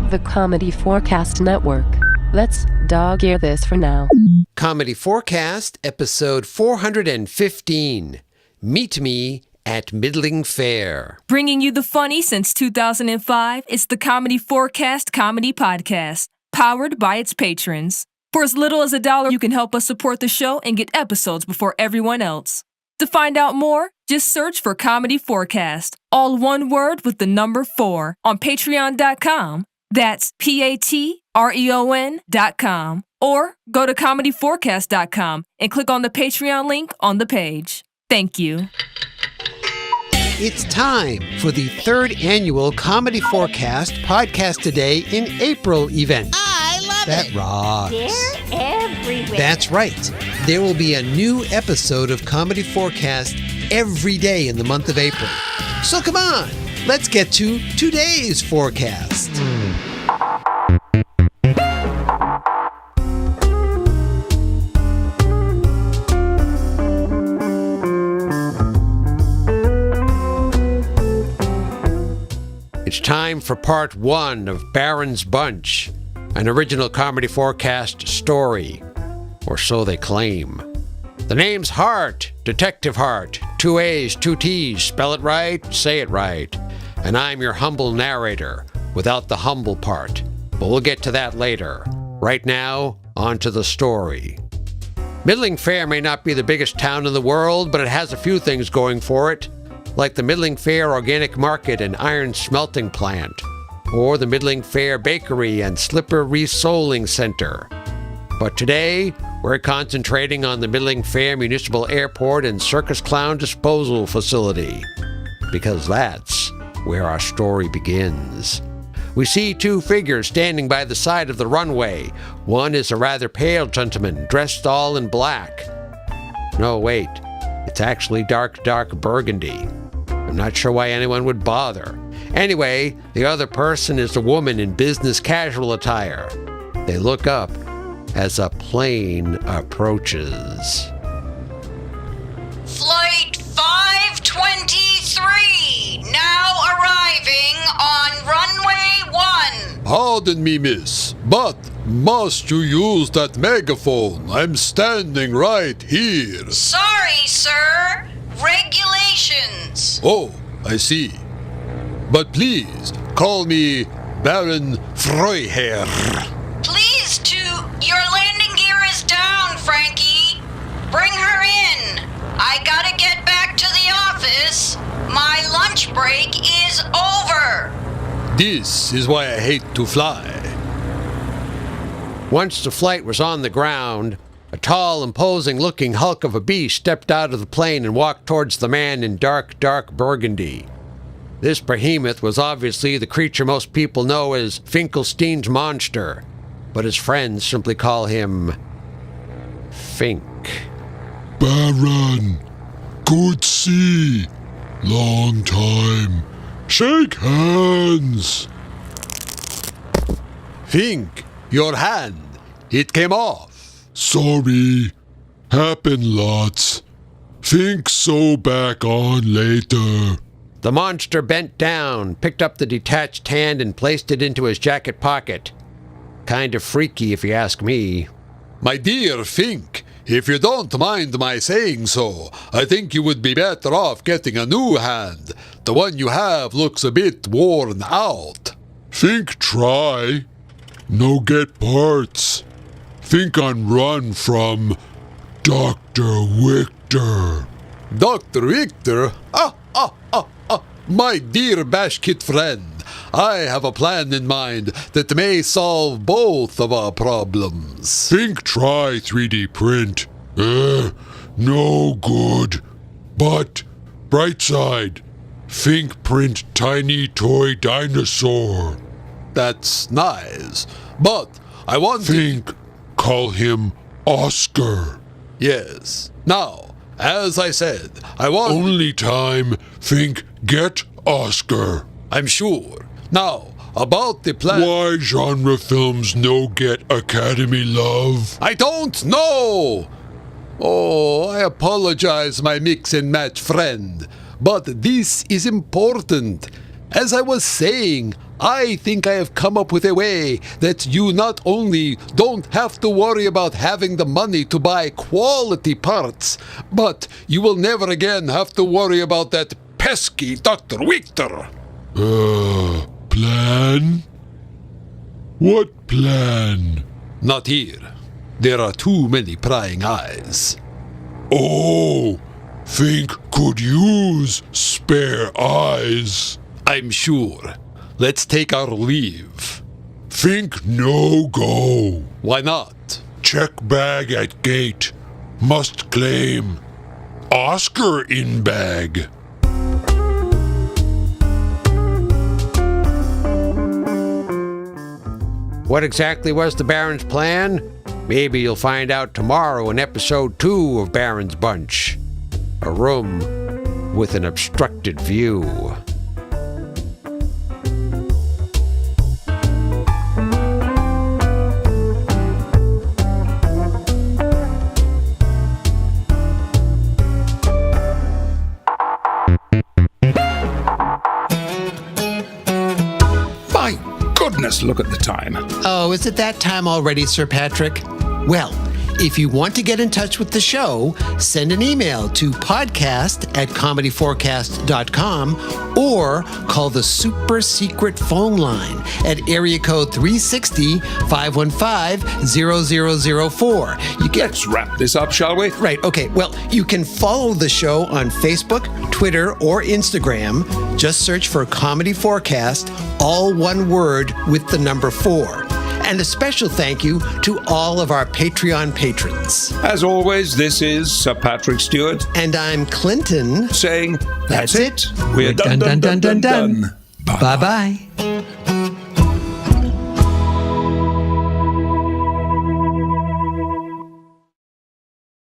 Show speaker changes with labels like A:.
A: the comedy4cast network. Let's dog-ear this for now.
B: Comedy4cast, episode 415. Meet me at Middling Fair.
C: Bringing you the funny since 2005, it's the comedy4cast comedy podcast, powered by its patrons. For as little as $1, you can help us support the show and get episodes before everyone else. To find out more, just search for Comedy4cast, all one word with the number 4, on patreon.com. That's patreon.com. Or go to comedy4cast.com and click on the Patreon link on the page. Thank you.
B: It's time for the third annual Comedy4cast Podcast a Day in April event.
D: I love
B: That
D: it.
B: rocks.
D: They're everywhere.
B: That's right. There will be a new episode of Comedy4cast every day in the month of April. So come on, let's get to today's forecast. It's time for part 1 of Baron's Bunch, an original Comedy4cast story, or so they claim. The name's Hart, Detective Hart, 2 A's, 2 T's, spell it right, say it right. And I'm your humble narrator, without the humble part, but we'll get to that later. Right now, on to the story. Middling Fair may not be the biggest town in the world, but it has a few things going for it, like the Middling Fair Organic Market and Iron Smelting Plant, or the Middling Fair Bakery and Slipper Resoling Center. But today, we're concentrating on the Middling Fair Municipal Airport and Circus Clown Disposal Facility, because that's where our story begins. We see 2 figures standing by the side of the runway. One is a rather pale gentleman, dressed all in black. No, wait. It's actually dark burgundy. I'm not sure why anyone would bother. Anyway, the other person is a woman in business casual attire. They look up as a plane approaches.
E: Flight 523, now arriving on runway 1.
F: Pardon me, miss, but must you use that megaphone? I'm standing right here.
E: Sorry, sir. Regulations.
F: Oh, I see. But please, call me Baron Freiherr.
E: Please your landing gear is down, Frankie. Bring her in. I gotta get back to the office. My lunch break is over.
F: This is why I hate to fly.
B: Once the flight was on the ground, a tall, imposing-looking hulk of a beast stepped out of the plane and walked towards the man in dark burgundy. This behemoth was obviously the creature most people know as Finkelstein's monster, but his friends simply call him Fink.
G: Baron, good see. Long time. Shake hands.
F: Fink, your hand. It came off.
G: Sorry. Happen lots. Think so back on later.
B: The monster bent down, picked up the detached hand, and placed it into his jacket pocket. Kind of freaky, if you ask me.
F: My dear Fink, if you don't mind my saying so, I think you would be better off getting a new hand. The one you have looks a bit worn out.
G: Think try. No get parts. Think on run from Dr. Victor.
F: Dr. Victor? My dear Bashkit friend, I have a plan in mind that may solve both of our problems.
G: Think try 3D print. No good. But, bright side, think print tiny toy dinosaur.
F: That's nice, but I want
G: Think call him Oscar.
F: Yes. Now, as I said, I want...
G: Only time think get Oscar.
F: I'm sure. Now, about the plan...
G: Why genre films no get Academy love?
F: I don't know! Oh, I apologize, my mix and match friend. But this is important. As I was saying, I think I have come up with a way that you not only don't have to worry about having the money to buy quality parts, but you will never again have to worry about that pesky Dr. Victor.
G: Plan? What plan?
F: Not here. There are too many prying eyes.
G: Oh, think could use spare eyes.
F: I'm sure. Let's take our leave.
G: Think no go.
F: Why not?
G: Check bag at gate. Must claim. Oscar in bag.
B: What exactly was the Baron's plan? Maybe you'll find out tomorrow in episode 2 of Baron's Bunch. A room with an obstructed view.
D: My goodness, look at the time.
H: Oh, is it that time already, Sir Patrick? Well, if you want to get in touch with the show, send an email to podcast@comedy4cast.com or call the super secret phone line at area code 360-515-0004.
D: Let's wrap this up, shall we?
H: Right, okay. Well, you can follow the show on Facebook, Twitter, or Instagram. Just search for Comedy 4cast, all one word with the number 4. And a special thank you to all of our Patreon patrons.
D: As always, this is Sir Patrick Stewart.
H: And I'm Clinton.
D: Saying, that's it.
H: We're done. Bye-bye.